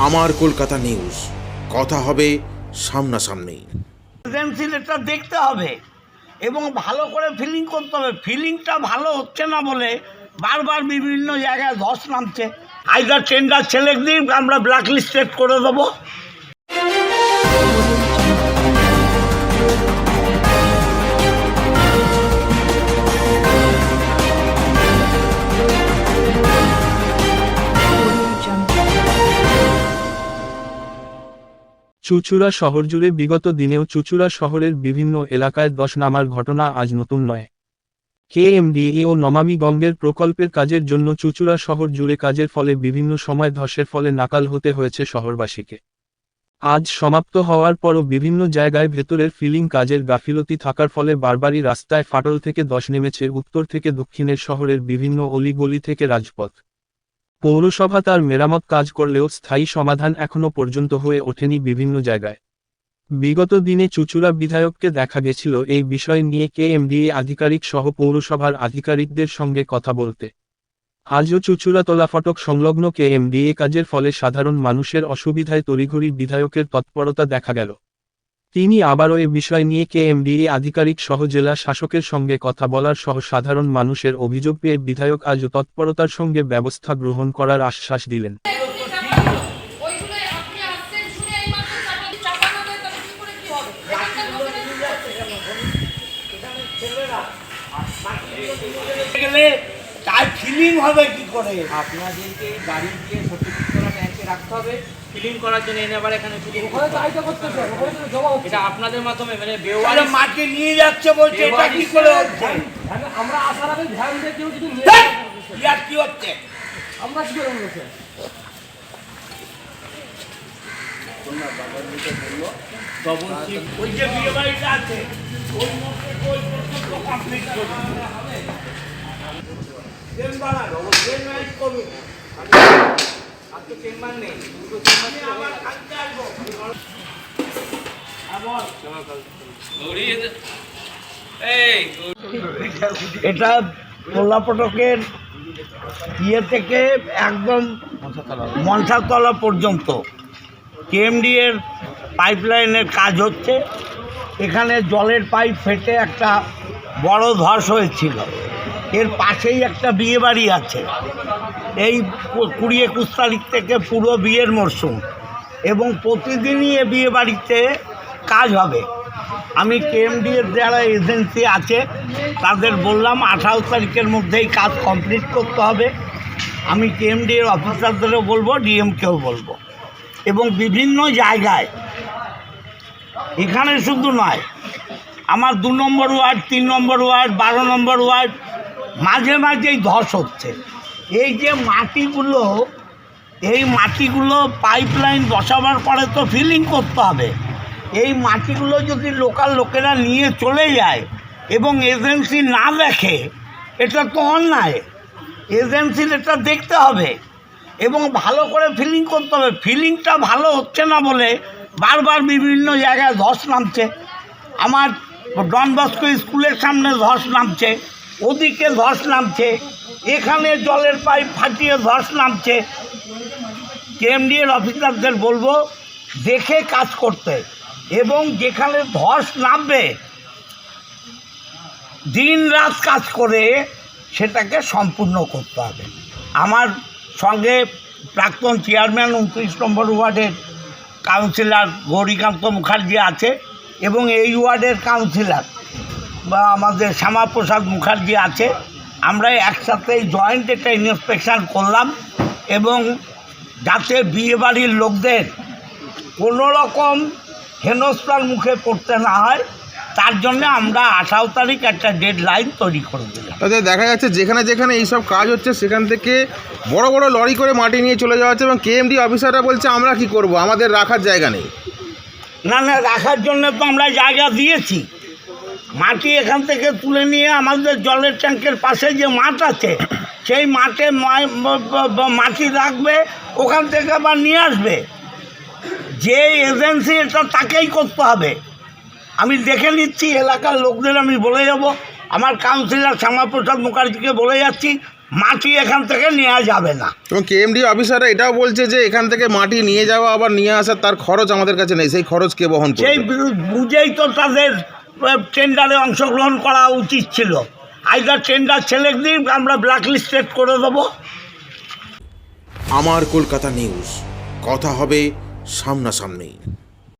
আমার কলকাতা নিউজ, কথা হবে সামনাসামনি। এটা দেখতে হবে এবং ভালো করে ফিলিং করতে হবে। ফিলিংটা ভালো হচ্ছে না বলে বারবার বিভিন্ন জায়গায় ধস নামছে। আইদার টেন্ডার ছেলে দিন, আমরা ব্ল্যাক লিস্টেড করে দেবো। চুঁচুড়া শহর জুড়ে বিগত দিনেও চুঁচুড়া শহরের বিভিন্ন এলাকায় ধস নামার ঘটনা আজ নতুন নয়। কেএমডিএ ও নমামি গঙ্গের প্রকল্পের কাজের জন্য চুঁচুড়া শহর জুড়ে কাজের ফলে বিভিন্ন সময় ধসের ফলে নাকাল হতে হয়েছে শহরবাসীকে। আজ সমাপ্ত হওয়ার পরও বিভিন্ন জায়গায় ভেতরের ফিলিং কাজের গাফিলতি থাকার ফলে বারবারই রাস্তায় ফাটল থেকে ধস নেমেছে উত্তর থেকে দক্ষিণের শহরের বিভিন্ন অলিগলি থেকে রাজপথ। পৌরসভা তার মেরামত কাজ করলেও স্থায়ী সমাধান এখনও পর্যন্ত হয়ে ওঠেনি বিভিন্ন জায়গায়। বিগত দিনে চুঁচুড়া বিধায়ককে দেখা গেছিল এই বিষয় নিয়ে কেএমডিএ আধিকারিক সহ পৌরসভার আধিকারিকদের সঙ্গে কথা বলতে। আজও চুঁচুড়া তোলা ফটক সংলগ্ন কেএমডিএ কাজের ফলে সাধারণ মানুষের অসুবিধায় তড়িঘড়ি বিধায়কের তৎপরতা দেখা গেল। তিনি আবারও এ বিষয় নিয়ে কেএমডিএ আধিকারিক সহ জেলা শাসকের সঙ্গে কথা বলার সহ সাধারণ মানুষের অভিযোগ পেয়ে বিধায়ক আজও তৎপরতার সঙ্গে ব্যবস্থা গ্রহণ করার আশ্বাস দিলেন। তার ফিলিং হবে কি করে? আপনাদেরকে গাড়ি দিয়ে সঠিক ট্যাঙ্কে রাখতে হবে। ফিলিং করার জন্য এনে আবার এখানে এটা আপনাদের মাধ্যমে মানে বেওয়ারে মাটি নিয়ে যাচ্ছে বলছে, এটা কি করে হচ্ছে? আমরা আসার আগে ধ্যান দিয়ে কেউ যদি ইয়ার কি হচ্ছে? আমরা কি করে বলছে ওই যে বিয়ে বাড়িটা আছে ওই মধ্যে ওই পর্যন্ত কমপ্লিট করবে। ট্রেন বানালো, ওই ট্রেন রাইড করবে। আর তো চেম্বার নেই, আমি আবার কালকে আসবো। এটা তোলাপটকের ইয়ে থেকে একদম মনসাতলা পর্যন্ত কেএমডি এর পাইপলাইনের কাজ হচ্ছে। এখানে জলের পাইপ ফেটে একটা বড় ধস হয়েছিল। এর পাশেই একটা বিয়ে বাড়ি আছে। এই 20-21 তারিখ থেকে পুরো বিয়ের মরশুম এবং প্রতিদিনই এ বিয়ে বাড়িতে কাজ হবে। আমি কেএমডি এর যারা এজেন্সি আছে তাদের বললাম 28 তারিখের মধ্যেই কাজ কমপ্লিট করতে হবে। আমি কেএমডি এর অফিসারদেরও বলবো, ডিএমকেও বলবো। এবং বিভিন্ন জায়গায়, এখানে শুধু নয়, আমার 2 নম্বর ওয়ার্ড, 3 নম্বর ওয়ার্ড, 12 নম্বর ওয়ার্ড মাঝে মাঝেই ধস হচ্ছে। এই যে মাটিগুলো, এই মাটিগুলো পাইপলাইন বসাবার পরে তো ফিলিং করতে হবে। এই মাটিগুলো যদি লোকাল লোকেরা নিয়ে চলে যায় এবং এজেন্সি না দেখে, এটা তো অন্যায়। এজেন্সির এটা দেখতে হবে এবং ভালো করে ফিলিং করতে হবে। ফিলিংটা ভালো হচ্ছে না বলে বারবার বিভিন্ন জায়গায় ধস নামছে। আমার ডন বস্কো স্কুলের সামনে ধস নামছে, ওদিকে ধস নামছে, এখানে জলের পাইপ ফাটিয়ে ধস নামছে। কেএমডি এর অফিসারদের বলবো দেখে কাজ করতে এবং যেখানে ধস নামবে দিন রাত কাজ করে সেটাকে সম্পূর্ণ করতে হবে। আমার সঙ্গে প্রাক্তন চেয়ারম্যান 29 নম্বর ওয়ার্ডের কাউন্সিলর গৌরীকান্ত মুখার্জি আছে এবং এই ওয়ার্ডের কাউন্সিলর বা আমাদের শ্যামাপ্রসাদ মুখার্জি আছে। আমরা একসাথে জয়েন্ট একটা ইন্সপেকশন করলাম এবং যাতে বিয়েবাড়ির লোকদের কোনো রকম হেনস্থার মুখে পড়তে না হয় তার জন্য আমরা 28 তারিখ একটা ডেডলাইন তৈরি করে দিলাম। তাতে দেখা যাচ্ছে যেখানে যেখানে এইসব কাজ হচ্ছে সেখান থেকে বড় বড় লরি করে মাটি নিয়ে চলে যাওয়া হচ্ছে এবং কেএমডি অফিসাররা বলছে আমরা কি করব, আমাদের রাখার জায়গা নেই। না না, রাখার জন্য তো আমরা জায়গা দিয়েছি। মাটি এখান থেকে তুলে নিয়ে আমাদের জলের ট্যাঙ্কের পাশে যে মাঠ আছে সেই মাঠে মাটি রাখবে, ওখান থেকে আবার নিয়ে আসবে। যে এজেন্সি এটা তাকেই করতে হবে। আমি দেখে নিচ্ছি, এলাকার লোকদের আমি বলে যাব, আমার কাউন্সিলর শ্যামাপ্রসাদ মুখার্জিকে বলে যাচ্ছি মাটি এখান থেকে নেওয়া যাবে না। এবং কেএমডি অফিসাররা এটাও বলছে যে এখান থেকে মাটি নিয়ে যাওয়া আবার নিয়ে আসার তার খরচ আমাদের কাছে নেই, সেই খরচ কে বহন সেই করবে? বুঝেই তো তাদের টেন্ডারে অংশগ্রহণ করা উচিত ছিল। আইদার টেন্ডার ছেলে দিন, আমরা ব্ল্যাক লিস্টেড করে দেবো। আমার কলকাতা নিউজ, কথা হবে সামনাসামনি।